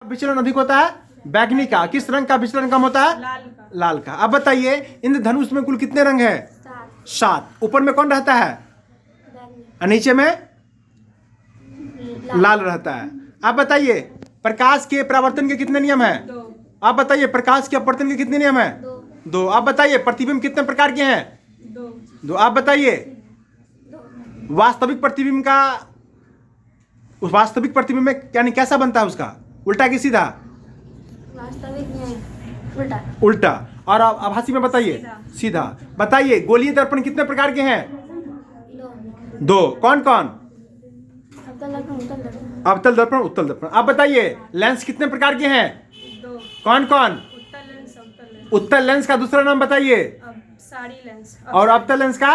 विचलन अधिक होता है? बैगनी का। किस रंग का विचलन कम होता है? लाल का। लाल का। अब बताइए इंद्रधनुष में कुल कितने रंग है? 7। ऊपर में कौन रहता है? और नीचे में लाल रहता है। आप बताइए प्रकाश के परावर्तन के कितने नियम है? 2। आप बताइए प्रकाश के अपवर्तन के कितने नियम है? 2। आप बताइए प्रतिबिंब कितने प्रकार के हैं? 2। आप बताइए वास्तविक प्रतिबिंब का, उस वास्तविक प्रतिबिंब में यानी कैसा बनता है उसका? उल्टा कि सीधा? वास्तविक नहीं, उल्टा। उल्टा। और आभासी में बताइए? सीधा। बताइए गोलीय दर्पण कितने प्रकार के हैं? 2। कौन कौन? अवतल दर्पण, उत्तल दर्पण। आप बताइए लेंस कितने प्रकार के हैं? 2। कौन कौन? उत्तल लेंस, अवतल लेंस। उत्तल लेंस का दूसरा नाम बताइए। अब साड़ी लेंस। और अवतल लेंस का?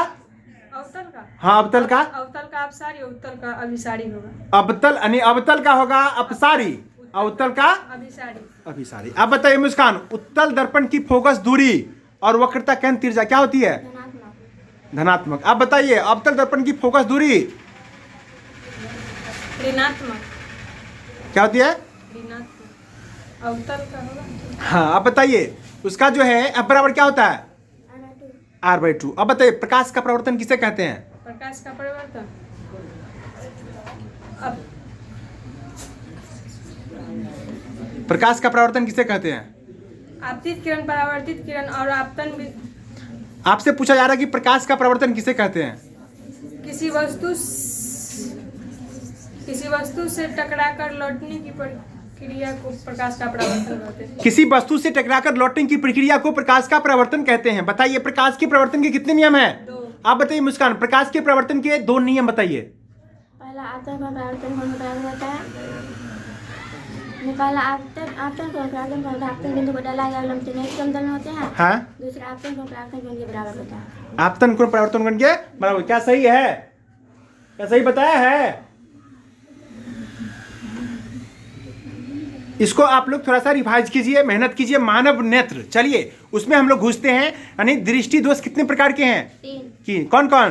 अवतल का। हाँ अवतल का? अवतल का अपसारी, उत्तल का अभिसारी होगा। अवतल यानी अवतल का होगा अपसारी, अवतल का अभिसारी। अभिसारी। आप बताइए मुस्कान उत्तल दर्पण की फोकस दूरी और वक्रता केंद्र त्रिज्या क्या होती है? धनात्मक। आप बताइए अवतल दर्पण की फोकस दूरी ऋणात्मक। क्या होती है? ऋणात्मक। अवतल का होगा। हाँ। आप बताइए उसका जो है F बराबर क्या होता है? R/2। अब बताइए प्रकाश का प्रवर्तन किसे कहते हैं? प्रकाश का परिवर्तन। अब प्रकाश का प्रवर्तन किसे कहते हैं? आपतित किरण, परावर्तित किरण और आपतन आपसे पूछा जा रहा है कि प्रकाश का प्रवर्तन किसे कहते हैं? किसी वस्तु से टकराकर लौटने की प्रक्रिया को प्रकाश का परावर्तन कहते हैं। किसी वस्तु से टकराकर लौटने की प्रक्रिया को प्रकाश का प्रवर्तन कहते हैं। बताइए प्रकाश के प्रवर्तन के कितने नियम हैं? 2। आप बताइए मुस्कान प्रकाश के प्रवर्तन के 2 नियम बताइए। पहला आपतन का परावर्तन होने पर होता है। पहला आपतन को परावर्तन करता है, आपतन बिंदु को डाला या लंब त्रिज्या के समतल में होते हैं। हाँ। दूसरा आपतन को परावर्तन कोण के बराबर होता है। आपतन कोण परावर्तन कोण के बराबर। क्या सही है? क्या सही बताया है? इसको आप लोग थोड़ा सा रिवाइज कीजिए, मेहनत कीजिए। मानव नेत्र, चलिए उसमें हम लोग घुसते हैं। यानी दृष्टि दोष कितने प्रकार के हैं? 3। कि कौन कौन?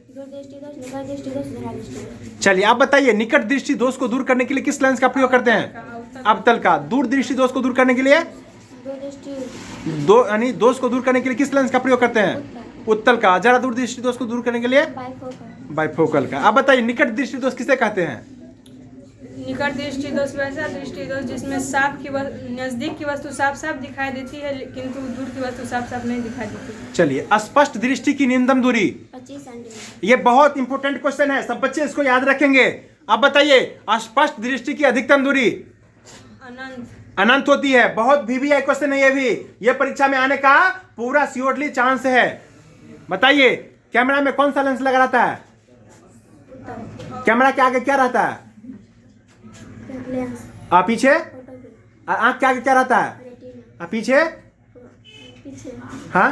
दूरदृष्टि दोष, निकट दृष्टि दोष, धरादृष्टि दोष। चलिए आप बताइए निकट दृष्टि दोष को दूर करने के लिए किस लेंस का प्रयोग करते हैं? अवतल का। दूर दृष्टि दोष को दूर करने के लिए दूरदृष्टि दो यानी दोष को दूर करने के लिए किस लेंस का प्रयोग करते हैं? उत्तल का। जरा दूर दृष्टि दोष को दूर करने के लिए बाइफोकल। बाइफोकल का। आप बताइए निकट दृष्टि दोष किसे कहते हैं? निकट दृष्टि दोष वैसा दृष्टि दोष जिसमें नजदीक की वस्तु साफ साफ दिखाई देती है किंतु दूर की वस्तु साफ साफ नहीं दिखाई देती। चलिए स्पष्ट दृष्टि की न्यूनतम दूरी 25 सेंटीमीटर। ये बहुत इंपॉर्टेंट क्वेश्चन है, सब बच्चे इसको याद रखेंगे। आप बताइए स्पष्ट दृष्टि की अधिकतम दूरी? अनंत। अनंत होती है। बहुत VVI क्वेश्चन है ये भी, ये परीक्षा में आने का पूरा श्योरली चांस है। बताइए कैमरा में कौन सा लेंस लगा रहता है? कैमरा के आगे क्या रहता है? लेंस। पीछे? आंख के आगे क्या रहता है? रेटिना। पीछे? पीछे। हाँ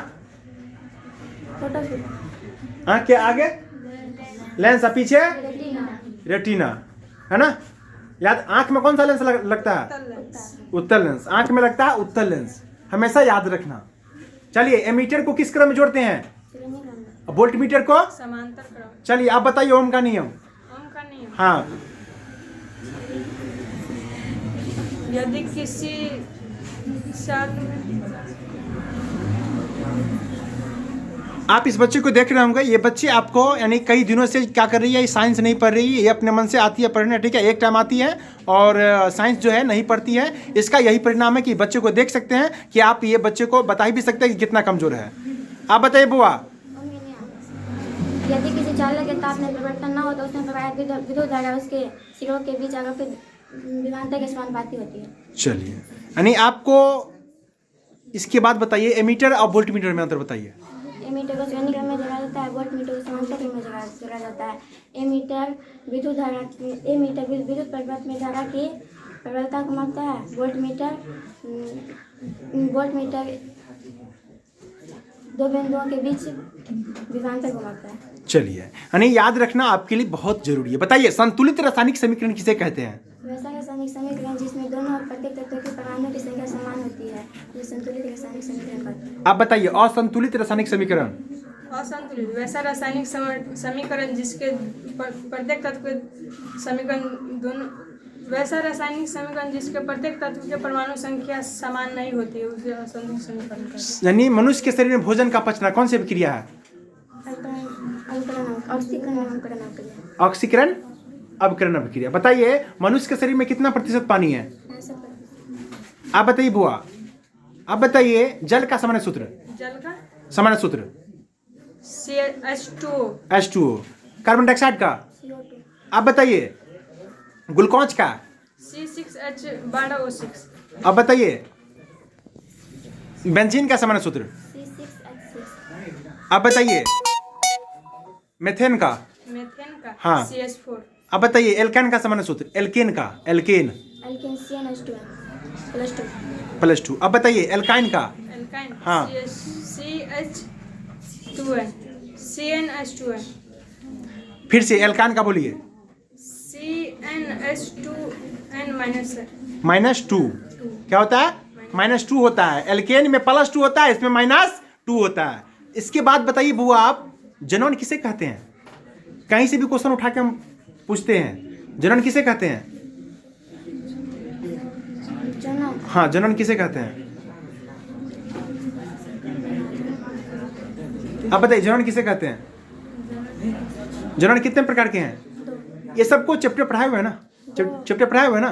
फोटोफिल्म। आंख के आगे लेंस, पीछे रेटिना। रेटिना, है ना? याद आंख में कौन सा लेंस लगता है? उत्तल लेंस। उत्तल लेंस। आंख में लगता है उत्तल लेंस, हमेशा याद रखना। चलिए एमीटर को किस क्रम में जोड़ते हैं? श्रेणी क्रम। वोल्ट मीटर को समांतर क्रम। चलिए आप बताइए ओम का नियम। ओम का नियम। हाँ यदि किसी साल में आप इस बच्चे को देख रहे होंगे, ये बच्चे आपको यानी कई दिनों से क्या कर रही है, ये साइंस नहीं पढ़ रही है, ये अपने मन से आती है पढ़ने, ठीक है। एक टाइम आती है और साइंस जो है नहीं पढ़ती है। इसका यही परिणाम है कि बच्चे को देख सकते हैं कि आप ये बच्चे को बता ही भी सकते हैं कि कितना कमजोर है। आप बताइए बुआ। यदि किसी चालक के ताप में परिवर्तन न हो तो उसमें प्रवाहित विद्युत धारा उसके सिरों के बीच आकर विभवांतर के समानुपाती होती है। चलिए यानी आपको इसके बाद बताइए एमीटर और वोल्टमीटर में अंतर बताइए। एमीटर को श्रेणी क्रम में जोड़ा जाता है, वोल्टमीटर को समांतर क्रम में जोड़ा जाता है। एमीटर विद्युत परिपथ में धारा की प्रबलता को मापता है। वोल्टमीटर दो बिंदुओं के बीच विभवांतर को मापता है। चलिए यानी याद रखना आपके लिए बहुत जरूरी है। बताइए संतुलित रासायनिक समीकरण किसे कहते हैं? वैसा रासायनिक समीकरण जिसमें दोनों और प्रत्येक तत्व की परमाणुओं की संख्या समान होती है, जो संतुलित रासायनिक समीकरण कहते हैं। आप बताइए असंतुलित रासायनिक समीकरण। असंतुलित वैसा रासायनिक समीकरण जिसके प्रत्येक तत्व के समीकरण दोनों वैसा रासायनिक समीकरण जिसके प्रत्येक तत्व के परमाणु संख्या समान नहीं होती है उसे असंतुलित समीकरण कहते हैं। यानी मनुष्य के शरीर में भोजन का पचना कौन सी क्रिया है? ऑक्सीकरण अवकरण अभिक्रिया। बताइए मनुष्य के शरीर में कितना प्रतिशत पानी है? आप बताइए बुआ, आप बताइए जल का सामान्य सूत्र। जल का सामान्य सूत्र H2O। कार्बन डाइऑक्साइड का? आप बताइए ग्लूकोज का? C6H12O6। अब बताइए बेंजीन का सामान्य सूत्र। अब बताइए मेथेन का? मेथेन का हाँ। CH4। अब बताइए एल्केन का सामान्य सूत्र। एल्केन का? एल्केन +2। अब बताइए एल्काइन का? एल्काइन हाँ। CNH2n। फिर से एल्काइन का बोलिए। CnH2n -2 क्या होता है? -2 होता है। एल्केन में +2 होता है, इसमें -2 होता है। इसके बाद बताइए बुआ आप जनन किसे कहते हैं? कहीं से भी क्वेश्चन उठा के हम पूछते हैं, जनन किसे कहते हैं? हाँ, जनन किसे कहते हैं? आप बताइए जनन किसे कहते हैं? जनन कितने प्रकार के हैं? ये सबको चैप्टर पढ़ाए हुए हैं ना? चैप्टर पढ़ाए हुए हैं ना?